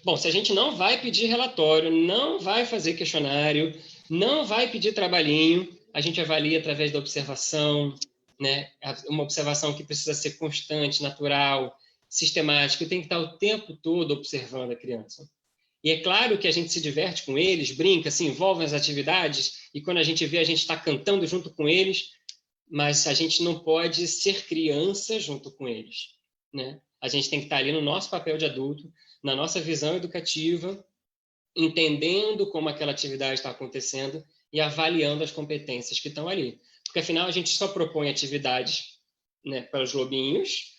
Bom, se a gente não vai pedir relatório, não vai fazer questionário, não vai pedir trabalhinho, a gente avalia através da observação, né? Uma observação que precisa ser constante, natural, sistemática, tem que estar o tempo todo observando a criança. E é claro que a gente se diverte com eles, brinca, se envolve nas atividades, e quando a gente vê, a gente está cantando junto com eles, mas a gente não pode ser criança junto com eles, né? A gente tem que estar ali no nosso papel de adulto, na nossa visão educativa, entendendo como aquela atividade está acontecendo e avaliando as competências que estão ali. Porque, afinal, a gente só propõe atividades, né, para os lobinhos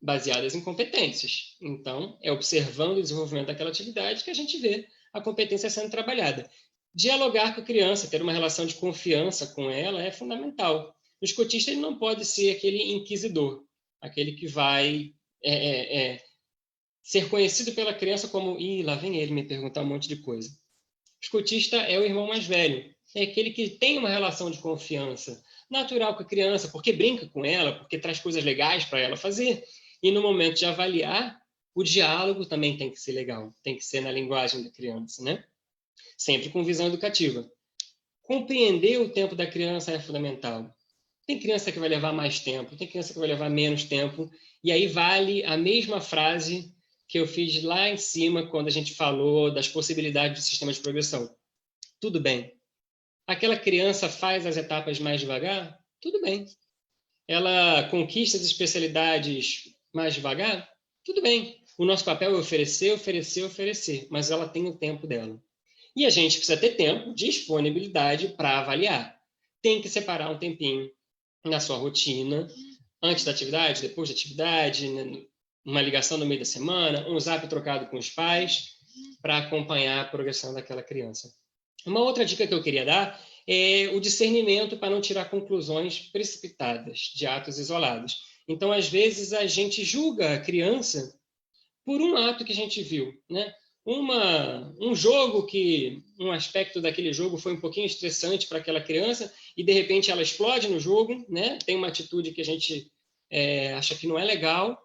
baseadas em competências. Então, é observando o desenvolvimento daquela atividade que a gente vê a competência sendo trabalhada. Dialogar com a criança, ter uma relação de confiança com ela é fundamental. O escotista ele não pode ser aquele inquisidor, aquele que vai ser conhecido pela criança como: lá vem ele me perguntar um monte de coisa. O escotista é o irmão mais velho, é aquele que tem uma relação de confiança natural com a criança, porque brinca com ela, porque traz coisas legais para ela fazer. E no momento de avaliar, o diálogo também tem que ser legal, tem que ser na linguagem da criança, né? Sempre com visão educativa. Compreender o tempo da criança é fundamental. Tem criança que vai levar mais tempo, tem criança que vai levar menos tempo, e aí vale a mesma frase que eu fiz lá em cima quando a gente falou das possibilidades do sistema de progressão. Tudo bem. Aquela criança faz as etapas mais devagar? Tudo bem. Ela conquista as especialidades mais devagar? Tudo bem. O nosso papel é oferecer, oferecer, oferecer, mas ela tem o tempo dela. E a gente precisa ter tempo, disponibilidade para avaliar. Tem que separar um tempinho na sua rotina, antes da atividade, depois da atividade, né, uma ligação no meio da semana, um zap trocado com os pais, para acompanhar a progressão daquela criança. Uma outra dica que eu queria dar é o discernimento para não tirar conclusões precipitadas de atos isolados. Então, às vezes, a gente julga a criança por um ato que a gente viu, né? Um jogo um aspecto daquele jogo foi um pouquinho estressante para aquela criança e, de repente, ela explode no jogo, né? Tem uma atitude que a gente acha que não é legal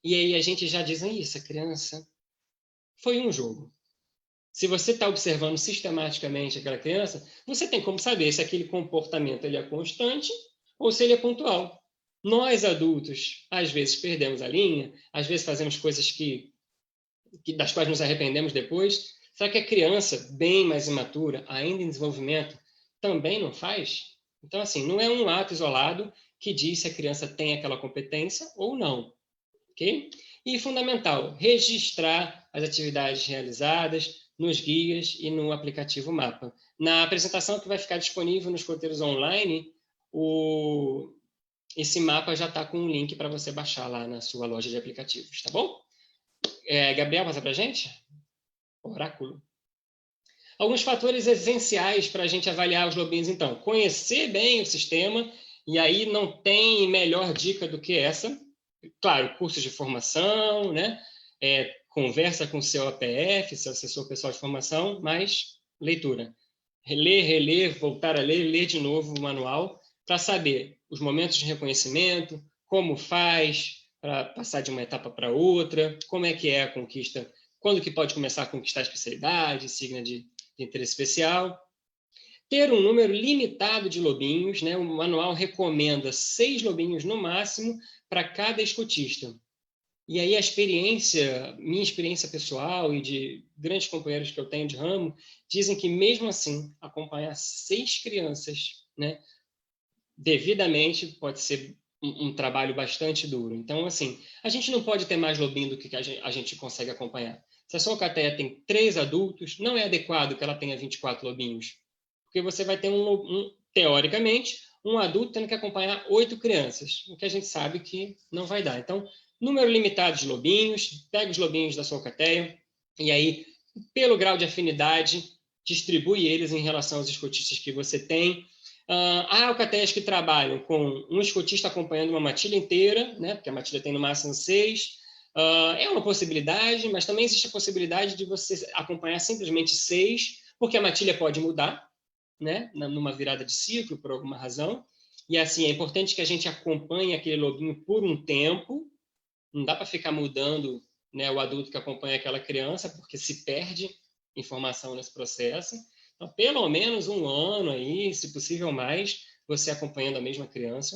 e aí a gente já diz, essa criança foi um jogo. Se você está observando sistematicamente aquela criança, você tem como saber se aquele comportamento ele é constante ou se ele é pontual. Nós, adultos, às vezes perdemos a linha, às vezes fazemos coisas das quais nos arrependemos depois. Será que a criança, bem mais imatura, ainda em desenvolvimento, também não faz? Então, assim, não é um ato isolado que diz se a criança tem aquela competência ou não. Ok? E fundamental, registrar as atividades realizadas nos guias e no aplicativo Mapa. Na apresentação que vai ficar disponível nos escoteiros online, esse mapa já está com um link para você baixar lá na sua loja de aplicativos, tá bom? Gabriel, passa para a gente? Oráculo. Alguns fatores essenciais para a gente avaliar os lobinhos, então. Conhecer bem o sistema, e aí não tem melhor dica do que essa. Claro, cursos de formação, né? Conversa com o seu APF, seu assessor pessoal de formação, mas leitura. Ler, reler, voltar a ler de novo o manual, para saber os momentos de reconhecimento, como faz para passar de uma etapa para outra, como é que é a conquista, quando que pode começar a conquistar a especialidade, signa de interesse especial. Ter um número limitado de lobinhos, né? O manual recomenda 6 lobinhos no máximo para cada escotista. E aí minha experiência pessoal e de grandes companheiros que eu tenho de ramo, dizem que mesmo assim, acompanhar 6 crianças, né, devidamente pode ser um trabalho bastante duro. Então, assim, a gente não pode ter mais lobinho do que a gente consegue acompanhar. Se a sua alcateia tem 3 adultos, não é adequado que ela tenha 24 lobinhos. Porque você vai ter, teoricamente, um adulto tendo que acompanhar 8 crianças, o que a gente sabe que não vai dar. Então, número limitado de lobinhos, pega os lobinhos da sua alcateia e aí, pelo grau de afinidade, distribui eles em relação aos escotistas que você tem. Há alcateias que trabalham com um escotista acompanhando uma matilha inteira, né, porque a matilha tem no máximo 6. É uma possibilidade, mas também existe a possibilidade de você acompanhar simplesmente 6, porque a matilha pode mudar, né, numa virada de ciclo, por alguma razão. E assim, é importante que a gente acompanhe aquele lobinho por um tempo. Não dá para ficar mudando, né, o adulto que acompanha aquela criança, porque se perde informação nesse processo. Então, pelo menos um ano aí, se possível mais, você acompanhando a mesma criança.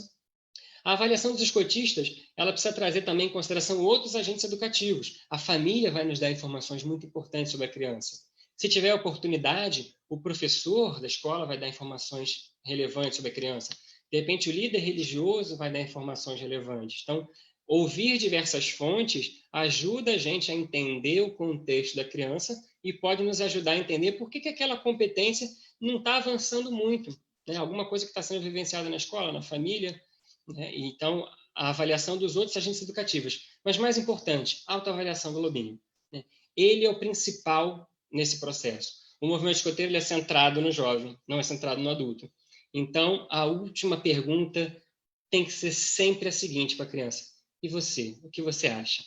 A avaliação dos escotistas, ela precisa trazer também em consideração outros agentes educativos. A família vai nos dar informações muito importantes sobre a criança. Se tiver oportunidade, o professor da escola vai dar informações relevantes sobre a criança. De repente, o líder religioso vai dar informações relevantes. Então, ouvir diversas fontes ajuda a gente a entender o contexto da criança e pode nos ajudar a entender por que aquela competência não está avançando muito, né? Alguma coisa que está sendo vivenciada na escola, na família, né? Então, a avaliação dos outros agentes educativos. Mas, mais importante, a autoavaliação do lobinho, né? Ele é o principal nesse processo. O movimento escoteiro ele é centrado no jovem, não é centrado no adulto. Então, a última pergunta tem que ser sempre a seguinte para a criança: e você? O que você acha?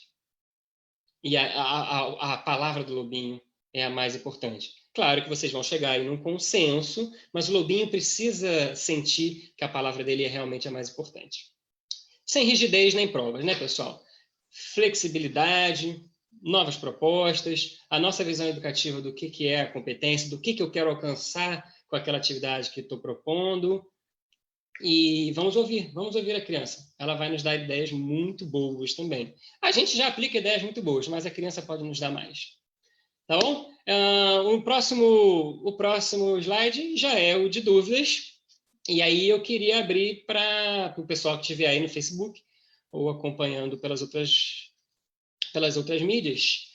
E a palavra do lobinho é a mais importante. Claro que vocês vão chegar aí num consenso, mas o lobinho precisa sentir que a palavra dele é realmente a mais importante. Sem rigidez nem provas, né, pessoal? Flexibilidade, novas propostas, a nossa visão educativa do que é a competência, do que eu quero alcançar com aquela atividade que estou propondo. E vamos ouvir a criança. Ela vai nos dar ideias muito boas também. A gente já aplica ideias muito boas, mas a criança pode nos dar mais. Tá bom? O próximo slide já é o de dúvidas. E aí eu queria abrir para o pessoal que estiver aí no Facebook ou acompanhando pelas outras mídias.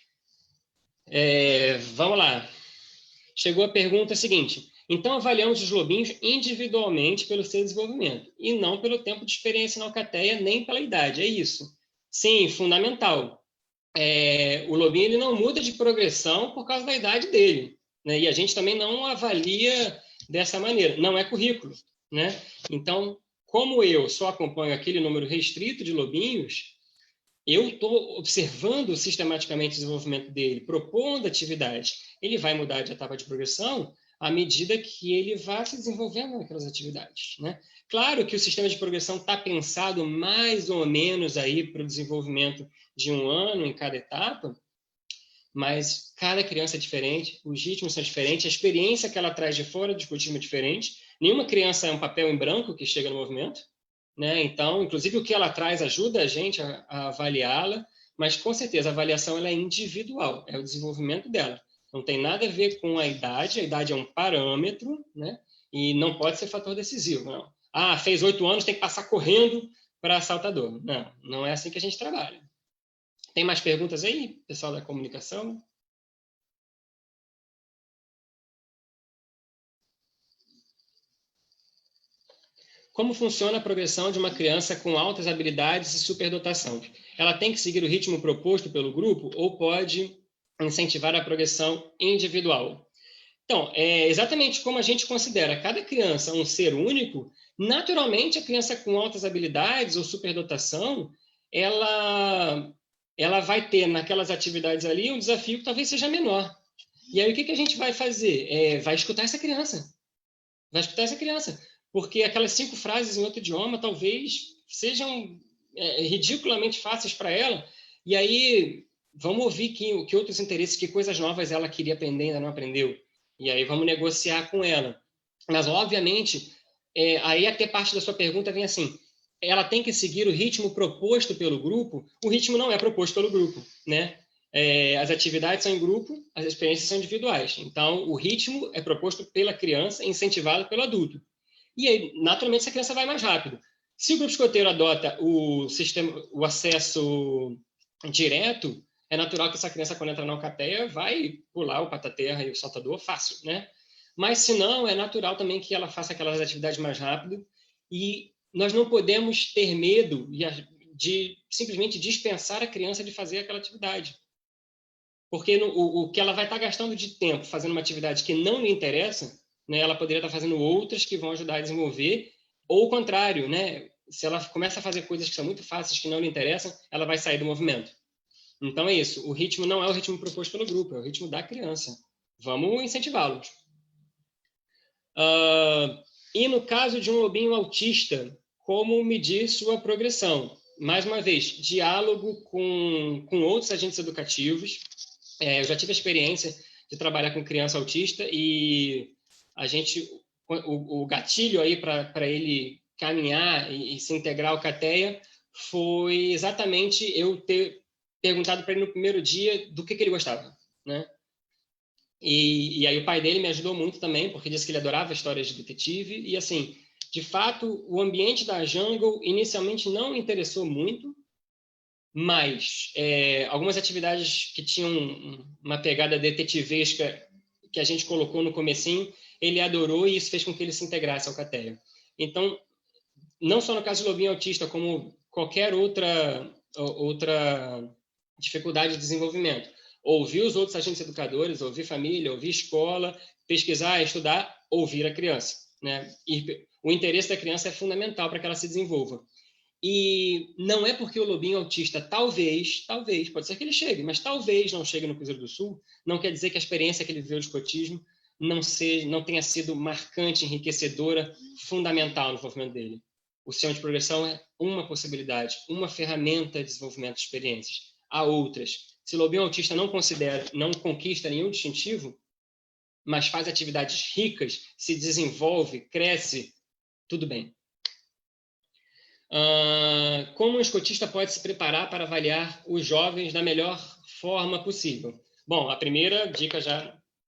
Vamos lá. Chegou a pergunta seguinte: Então, avaliamos os lobinhos individualmente pelo seu desenvolvimento e não pelo tempo de experiência na alcateia, nem pela idade. É isso. Sim, fundamental. O lobinho ele não muda de progressão por causa da idade dele, né? E a gente também não avalia dessa maneira. Não é currículo, né? Então, como eu só acompanho aquele número restrito de lobinhos, eu estou observando sistematicamente o desenvolvimento dele, propondo atividades. Ele vai mudar de etapa de progressão à medida que ele vai se desenvolvendo naquelas atividades, né? Claro que o sistema de progressão está pensado mais ou menos aí para o desenvolvimento de 1 ano em cada etapa, mas cada criança é diferente, os ritmos são diferentes, a experiência que ela traz de fora do escotismo é diferente. Nenhuma criança é um papel em branco que chega no movimento, né? Então, inclusive, o que ela traz ajuda a gente a avaliá-la, mas, com certeza, a avaliação ela é individual, é o desenvolvimento dela. Não tem nada a ver com a idade é um parâmetro, né? E não pode ser fator decisivo, não. Ah, fez 8 anos, tem que passar correndo para saltador. Não, não é assim que a gente trabalha. Tem mais perguntas aí, pessoal da comunicação? Como funciona a progressão de uma criança com altas habilidades e superdotação? Ela tem que seguir o ritmo proposto pelo grupo ou pode incentivar a progressão individual? Então, é exatamente como a gente considera cada criança um ser único, naturalmente a criança com altas habilidades ou superdotação, ela vai ter naquelas atividades ali um desafio que talvez seja menor. E aí o que a gente vai fazer? Vai escutar essa criança. Vai escutar essa criança. Porque aquelas 5 frases em outro idioma talvez sejam ridiculamente fáceis para ela. E aí vamos ouvir que outros interesses, que coisas novas ela queria aprender e ainda não aprendeu. E aí vamos negociar com ela. Mas, obviamente, aí até parte da sua pergunta vem assim, ela tem que seguir o ritmo proposto pelo grupo. O ritmo não é proposto pelo grupo, né? As atividades são em grupo, as experiências são individuais. Então, o ritmo é proposto pela criança, incentivado pelo adulto. E aí, naturalmente, essa criança vai mais rápido. Se o grupo escoteiro adota o acesso direto, é natural que essa criança, quando entra na alcateia, vai pular o pataterra e o saltador fácil, né? Mas, se não, é natural também que ela faça aquelas atividades mais rápido. E nós não podemos ter medo de simplesmente dispensar a criança de fazer aquela atividade. Porque o que ela vai estar gastando de tempo fazendo uma atividade que não lhe interessa, né, ela poderia estar fazendo outras que vão ajudar a desenvolver, ou o contrário, né? Se ela começa a fazer coisas que são muito fáceis, que não lhe interessam, ela vai sair do movimento. Então é isso, o ritmo não é o ritmo proposto pelo grupo, é o ritmo da criança. Vamos incentivá-los. E no caso de um lobinho autista, como medir sua progressão? Mais uma vez, diálogo com outros agentes educativos. Eu já tive a experiência de trabalhar com criança autista e o gatilho aí para ele caminhar e se integrar ao CATEA foi exatamente eu ter perguntado para ele no primeiro dia do que ele gostava, né? E aí o pai dele me ajudou muito também, porque disse que ele adorava histórias de detetive. E assim, de fato, o ambiente da Jungle inicialmente não me interessou muito, mas algumas atividades que tinham uma pegada detetivesca que a gente colocou no comecinho, ele adorou e isso fez com que ele se integrasse ao CATEA. Então, não só no caso de lobinho autista, como qualquer outra dificuldade de desenvolvimento. Ouvir os outros agentes educadores, ouvir família, ouvir escola, pesquisar, estudar, ouvir a criança, né? E o interesse da criança é fundamental para que ela se desenvolva. E não é porque o lobinho autista talvez, pode ser que ele chegue, mas talvez não chegue no Cruzeiro do Sul, não quer dizer que a experiência que ele viveu de escotismo não tenha sido marcante, enriquecedora, fundamental no desenvolvimento dele. O sistema de progressão é uma possibilidade, uma ferramenta de desenvolvimento de experiências. Há outras. Se o lobinho autista não conquista nenhum distintivo, mas faz atividades ricas, se desenvolve, cresce, tudo bem. Como um escotista pode se preparar para avaliar os jovens da melhor forma possível? Bom, a primeira dica já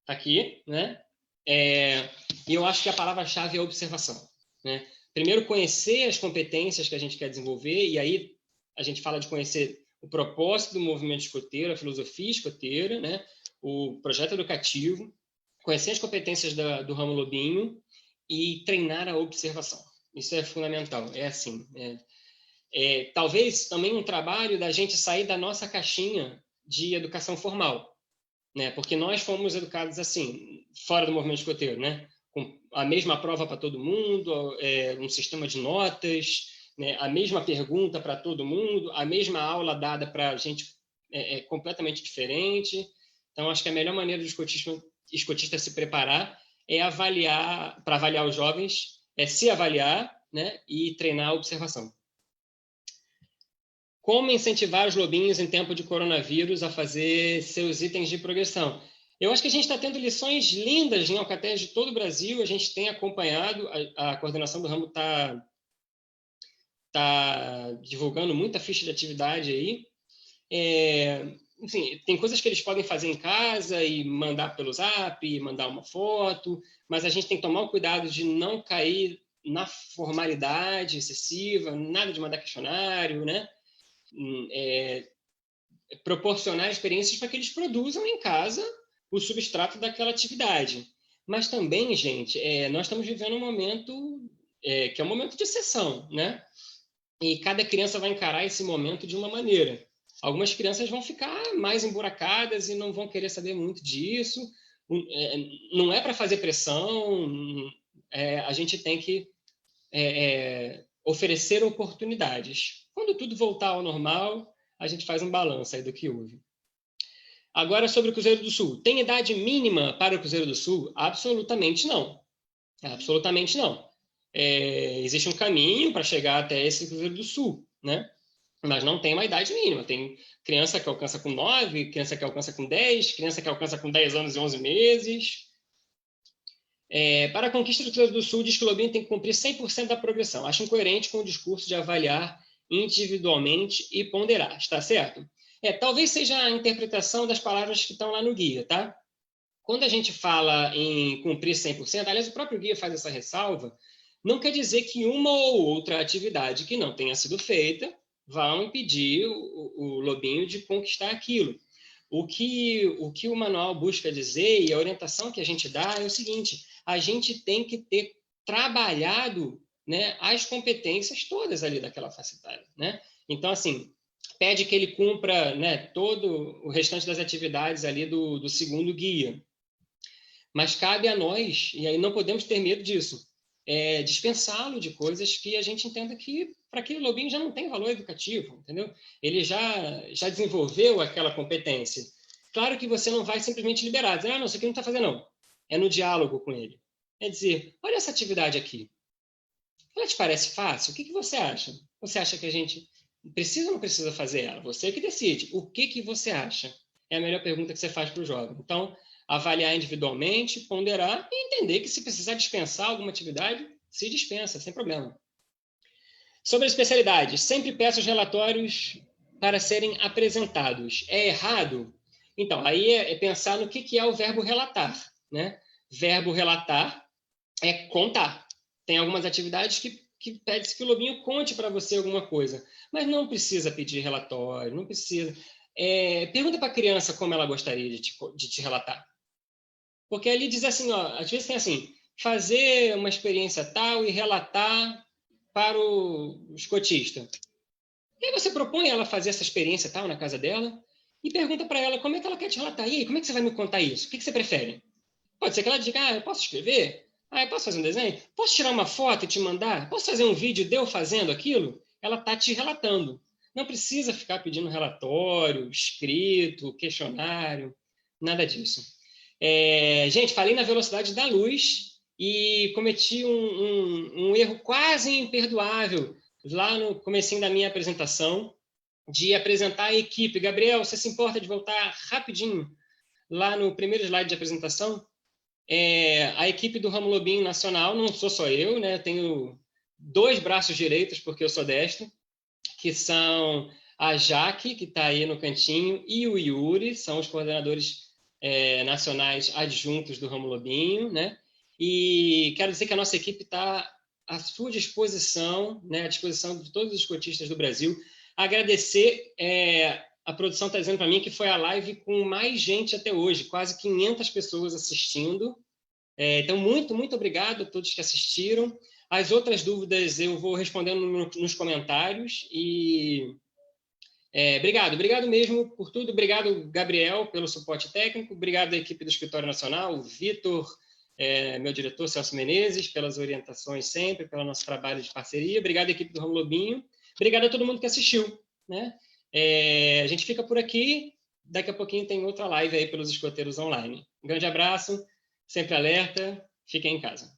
está aqui, né? E eu acho que a palavra-chave é observação, né? Primeiro, conhecer as competências que a gente quer desenvolver, e aí a gente fala de conhecer o propósito do movimento escoteiro, a filosofia escoteira, né? O projeto educativo, conhecer as competências do ramo lobinho e treinar a observação. Isso é fundamental. É assim, talvez também um trabalho da gente sair da nossa caixinha de educação formal, né? Porque nós fomos educados assim, fora do movimento escoteiro, né? Com a mesma prova para todo mundo, um sistema de notas, né? A mesma pergunta para todo mundo, a mesma aula dada para a gente completamente diferente. Então, acho que a melhor maneira do escotista se preparar é para avaliar os jovens, se avaliar, né? E treinar a observação. Como incentivar os lobinhos em tempo de coronavírus a fazer seus itens de progressão? Eu acho que a gente está tendo lições lindas em alcatéias de todo o Brasil, a gente tem acompanhado, a coordenação do ramo tá divulgando muita ficha de atividade aí. Enfim, tem coisas que eles podem fazer em casa e mandar pelo Zap, mandar uma foto, mas a gente tem que tomar o cuidado de não cair na formalidade excessiva, nada de mandar questionário, né? Proporcionar experiências para que eles produzam em casa o substrato daquela atividade. Mas também, gente, nós estamos vivendo um momento que é um momento de exceção, né? E cada criança vai encarar esse momento de uma maneira. Algumas crianças vão ficar mais emburacadas e não vão querer saber muito disso. Não é para fazer pressão, a gente tem que oferecer oportunidades. Quando tudo voltar ao normal, a gente faz um balanço aí do que houve. Agora, sobre o Cruzeiro do Sul. Tem idade mínima para o Cruzeiro do Sul? Absolutamente não. Absolutamente não. Existe um caminho para chegar até esse Cruzeiro do Sul, né? Mas não tem uma idade mínima. Tem criança que alcança com 9, criança que alcança com 10, criança que alcança com 10 anos e 11 meses. Para a conquista do Cruzeiro do Sul, diz que o lobinho tem que cumprir 100% da progressão. Acho incoerente com o discurso de avaliar individualmente e ponderar. Está certo? Talvez seja a interpretação das palavras que estão lá no guia, tá? Quando a gente fala em cumprir 100%, aliás, o próprio guia faz essa ressalva, não quer dizer que uma ou outra atividade que não tenha sido feita vão impedir o lobinho de conquistar aquilo. O que o manual busca dizer e a orientação que a gente dá é o seguinte: a gente tem que ter trabalhado, né, as competências todas ali daquela faixa etária, né? Então, assim, pede que ele cumpra, né, todo o restante das atividades ali do segundo guia. Mas cabe a nós, e aí não podemos ter medo disso, dispensá-lo de coisas que a gente entenda que para aquele lobinho já não tem valor educativo, entendeu? Ele já desenvolveu aquela competência. Claro que você não vai simplesmente liberar, dizer, não, isso aqui não está fazendo não. É no diálogo com ele. É dizer, olha essa atividade aqui. Ela te parece fácil? O que você acha? Você acha que a gente precisa ou não precisa fazer ela? Você que decide. O que você acha? É a melhor pergunta que você faz para o jovem. Então, avaliar individualmente, ponderar e entender que se precisar dispensar alguma atividade, se dispensa, sem problema. Sobre a especialidade, sempre peço os relatórios para serem apresentados. É errado? Então, aí é pensar no que é o verbo relatar, né? Verbo relatar é contar. Tem algumas atividades que pede-se que o lobinho conte para você alguma coisa, mas não precisa pedir relatório, não precisa. Pergunta para a criança como ela gostaria de te relatar. Porque ali diz assim, ó, às vezes tem assim, fazer uma experiência tal e relatar para o escotista. E aí você propõe ela fazer essa experiência tal na casa dela e pergunta para ela como é que ela quer te relatar. E aí, como é que você vai me contar isso? O que você prefere? Pode ser que ela diga, eu posso escrever? Eu posso fazer um desenho? Posso tirar uma foto e te mandar? Posso fazer um vídeo de eu fazendo aquilo? Ela está te relatando. Não precisa ficar pedindo relatório, escrito, questionário, nada disso. Gente, falei na velocidade da luz e cometi um erro quase imperdoável lá no comecinho da minha apresentação, de apresentar a equipe. Gabriel, você se importa de voltar rapidinho lá no primeiro slide de apresentação? A equipe do Ramo Lobinho Nacional, não sou só eu, né? Eu tenho 2 braços direitos, porque eu sou destro, que são a Jaque, que está aí no cantinho, e o Yuri, são os coordenadores nacionais adjuntos do Ramo Lobinho, né? E quero dizer que a nossa equipe está à sua disposição, né? À disposição de todos os escotistas do Brasil. Agradecer a produção está dizendo para mim que foi a live com mais gente até hoje, quase 500 pessoas assistindo. Então, muito, muito obrigado a todos que assistiram. As outras dúvidas eu vou respondendo nos comentários. E obrigado mesmo por tudo. Obrigado, Gabriel, pelo suporte técnico. Obrigado à equipe do Escritório Nacional, o Vitor, meu diretor, Celso Menezes, pelas orientações sempre, pelo nosso trabalho de parceria. Obrigado à equipe do Ramo Lobinho. Obrigado a todo mundo que assistiu, né? A gente fica por aqui. Daqui a pouquinho tem outra live aí pelos Escoteiros Online. Um grande abraço, sempre alerta, fiquem em casa.